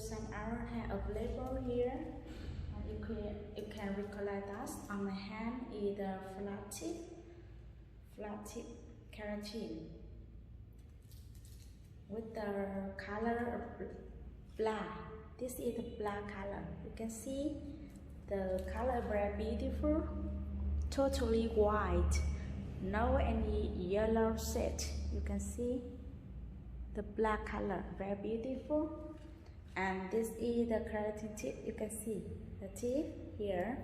some other hair available here. You can recollect that on my hand is the flat tip keratin with the color of black. This is the black color. You can see the color very beautiful, totally white, no any yellow set. You can see the black color, very beautiful. And this is the keratin tip. You can see the tip here.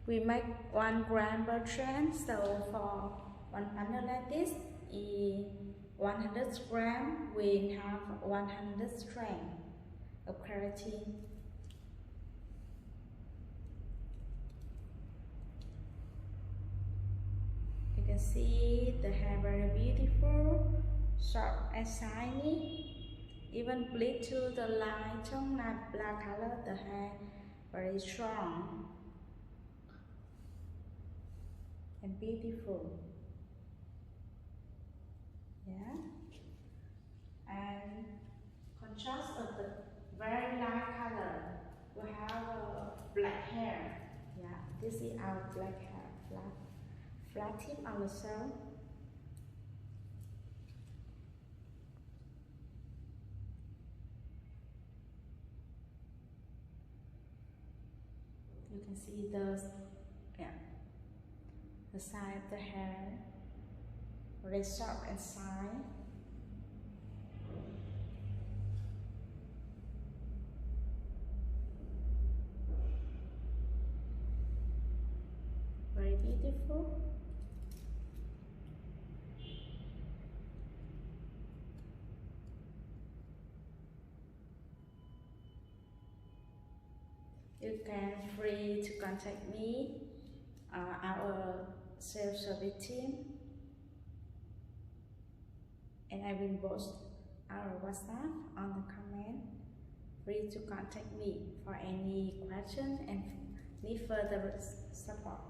We make 1 gram per strand, so for one panel like this is 100 gram. We have 100 strand of keratin. You can see the hair very beautiful, sharp and shiny. Even bleed to the light tone like black color, the hair very strong and beautiful. Yeah. And contrast of the very light color, we have black hair. Yeah, this is our black hair, flat tip also. You can see the side of the hair, very sharp and shine. Very beautiful. You can free to contact me, our self-service team, and I will post our WhatsApp on the comment. Free to contact me for any question and need further support.